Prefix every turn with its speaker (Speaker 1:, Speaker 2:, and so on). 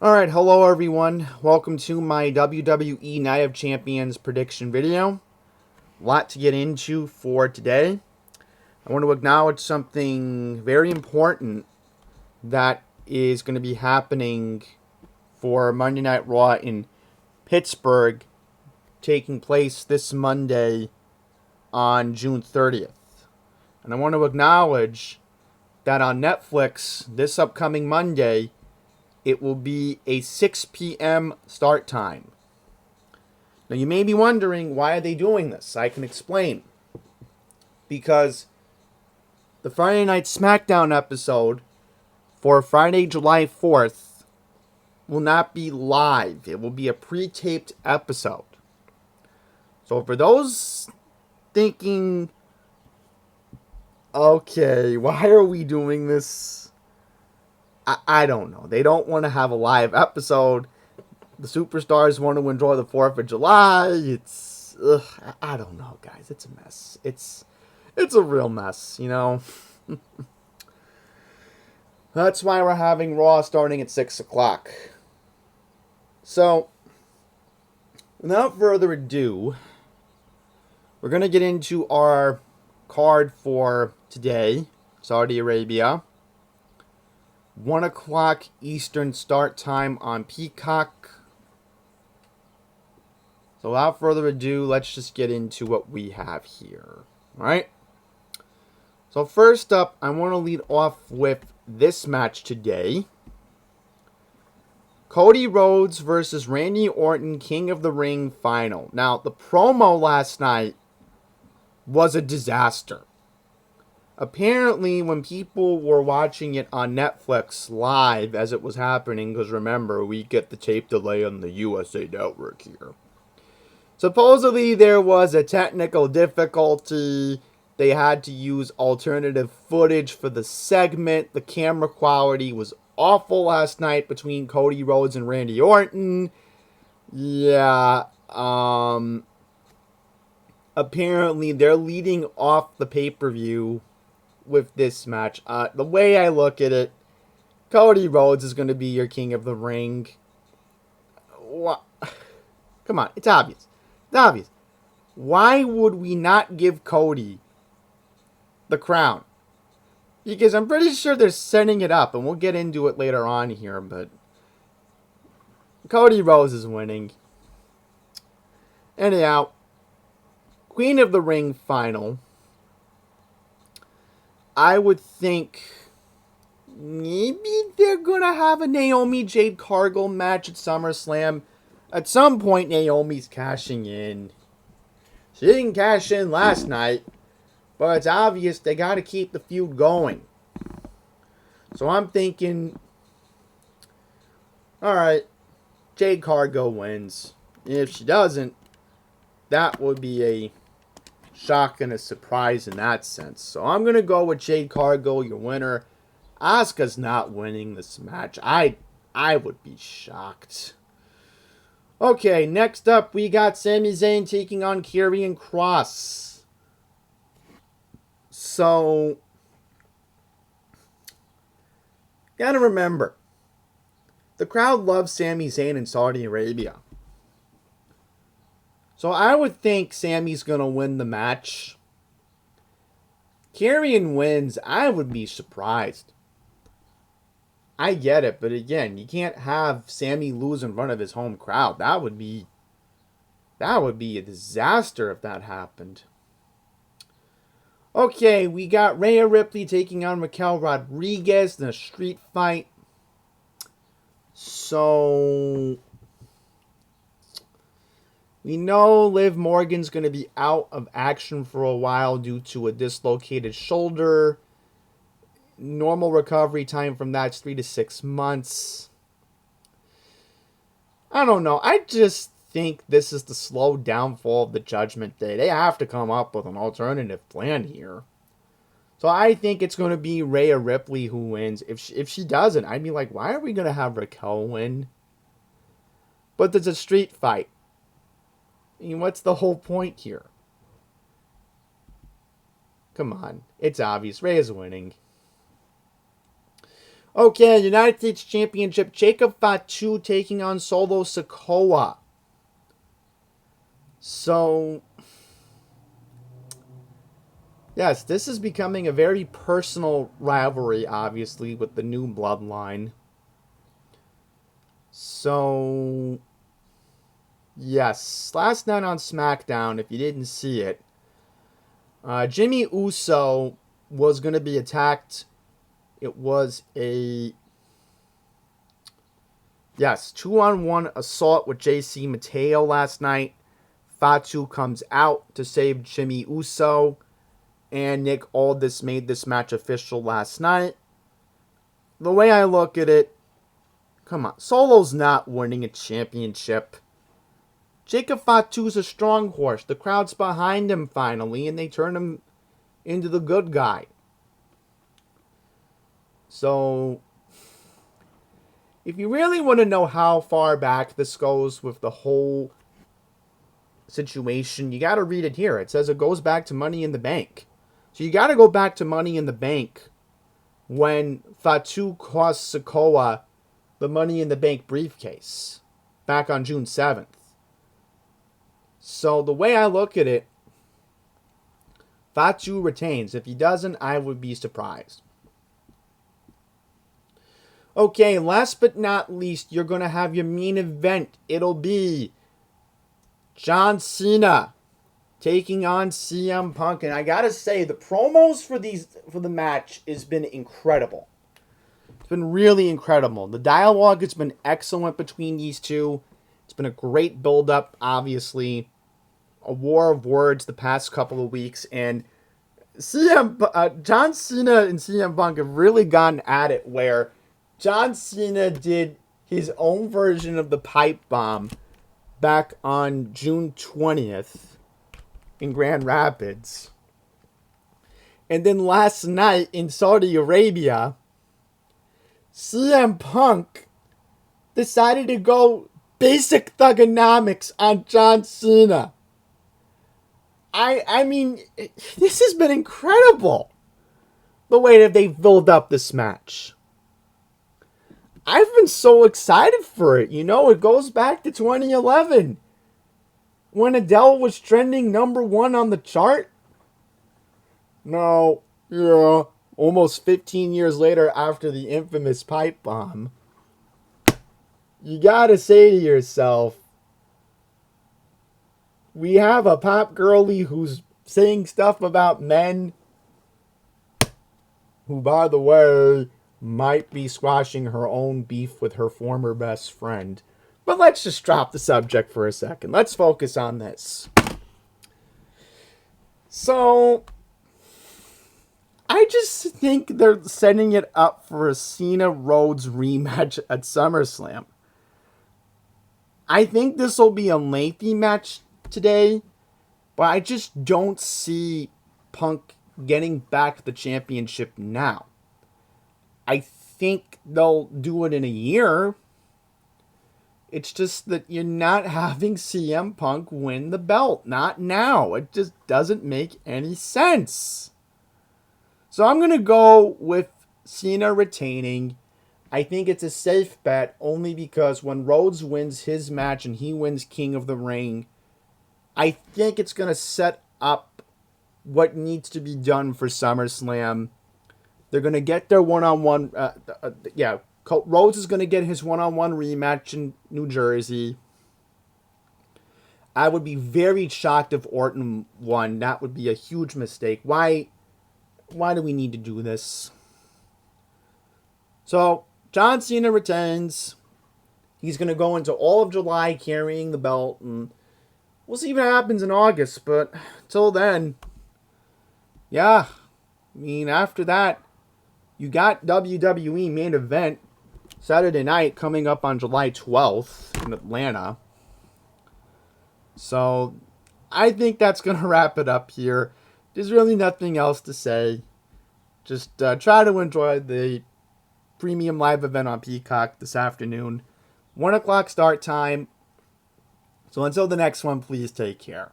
Speaker 1: Alright, hello everyone. Welcome to my WWE Night of Champions prediction video. A lot to get into for today. I want to acknowledge something very important that is going to be happening for Monday Night Raw in Pittsburgh, taking place this Monday on June 30th. And I want to acknowledge that on Netflix this upcoming Monday, it will be a 6 p.m. start time. Now you may be wondering, why are they doing this? I can explain. Because the Friday Night SmackDown episode for Friday, July 4th will not be live. It will be a pre-taped episode. So for those thinking, okay, why are we doing this? I don't know. They don't want to have a live episode. The superstars want to enjoy the 4th of July. I don't know, guys. It's a mess. It's a real mess, you know. That's why we're having Raw starting at 6 o'clock. So, without further ado, we're going to get into our card for today, Saudi Arabia. 1 o'clock Eastern start time on Peacock. So without further ado, let's just get into what we have here. Alright? So first up, I want to lead off with this match today. Cody Rhodes versus Randy Orton, King of the Ring final. Now, the promo last night was a disaster. Apparently, when people were watching it on Netflix live as it was happening, because remember, we get the tape delay on the USA Network here. Supposedly, there was a technical difficulty. They had to use alternative footage for the segment. The camera quality was awful last night between Cody Rhodes and Randy Orton. Yeah, apparently, they're leading off the pay-per-view with this match. The way I look at it, Cody Rhodes is going to be your King of the Ring. What? Come on, it's obvious. It's obvious. Why would we not give Cody the crown? Because I'm pretty sure they're setting it up, and we'll get into it later on here, but Cody Rhodes is winning. Anyhow, Queen of the Ring final. I would think maybe they're going to have a Naomi Jade Cargill match at SummerSlam. At some point, Naomi's cashing in. She didn't cash in last night, but it's obvious they got to keep the feud going. So I'm thinking, alright, Jade Cargill wins. If she doesn't, that would be a shock and a surprise in that sense. So I'm going to go with Jade Cargill, your winner. Asuka's not winning this match. I would be shocked. Okay, next up we got Sami Zayn taking on Karrion Kross. So, gotta remember, the crowd loves Sami Zayn in Saudi Arabia. So I would think Sami's going to win the match. Karrion wins, I would be surprised. I get it, but again, you can't have Sami lose in front of his home crowd. That would be a disaster if that happened. Okay, we got Rhea Ripley taking on Raquel Rodriguez in a street fight. So we know Liv Morgan's going to be out of action for a while due to a dislocated shoulder. Normal recovery time from that's 3 to 6 months. I don't know. I just think this is the slow downfall of the Judgment Day. They have to come up with an alternative plan here. So I think it's going to be Rhea Ripley who wins. If she doesn't, I'd be like, why are we going to have Raquel win? But there's a street fight. I mean, what's the whole point here? Come on. It's obvious. Rhea's winning. Okay, United States Championship, Jacob Fatu taking on Solo Sikoa. So, yes, this is becoming a very personal rivalry, obviously, with the new bloodline. So, yes, last night on SmackDown, if you didn't see it, Jimmy Uso was going to be attacked. It was a, yes, 2-on-1 assault with JC Mateo last night. Fatu comes out to save Jimmy Uso, and Nick Aldis made this match official last night. The way I look at it, come on, Solo's not winning a championship. Jacob Fatu's a strong horse. The crowd's behind him finally, and they turn him into the good guy. So, if you really want to know how far back this goes with the whole situation, you got to read it here. It says it goes back to Money in the Bank. So you got to go back to Money in the Bank when Fatu cost Sikoa the Money in the Bank briefcase back on June 7th. So the way I look at it, Fatu retains. If he doesn't, I would be surprised. Okay, last but not least, you're going to have your main event. It'll be John Cena taking on CM Punk. And I got to say, the promos for the match has been incredible. It's been really incredible. The dialogue has been excellent between these two. It's been a great build-up, obviously. A war of words the past couple of weeks. And John Cena and CM Punk have really gotten at it where John Cena did his own version of the pipe bomb back on June 20th in Grand Rapids. And then last night in Saudi Arabia, CM Punk decided to go basic thugonomics on John Cena. I mean, this has been incredible. The way that they built up this match. I've been so excited for it. You know, it goes back to 2011. When Adele was trending #1 on the chart. No, yeah, almost 15 years later after the infamous pipe bomb. You gotta say to yourself, we have a pop girlie who's saying stuff about men who, by the way, might be squashing her own beef with her former best friend. But let's just drop the subject for a second. Let's focus on this. So, I just think they're setting it up for a Cena Rhodes rematch at SummerSlam. I think this will be a lengthy match today, but I just don't see Punk getting back the championship now. I think they'll do it in a year. It's just that you're not having CM Punk win the belt. Not now. It just doesn't make any sense. So I'm going to go with Cena retaining. I think it's a safe bet only because when Rhodes wins his match and he wins King of the Ring, I think it's going to set up what needs to be done for SummerSlam. They're going to get their one-on-one... Rhodes is going to get his one-on-one rematch in New Jersey. I would be very shocked if Orton won. That would be a huge mistake. Why do we need to do this? So, John Cena retains. He's going to go into all of July carrying the belt, and we'll see what happens in August, but until then, yeah, I mean, after that, you got WWE main event Saturday night coming up on July 12th in Atlanta. So, I think that's going to wrap it up here. There's really nothing else to say. Just try to enjoy the premium live event on Peacock this afternoon. 1 o'clock start time. So until the next one, please take care.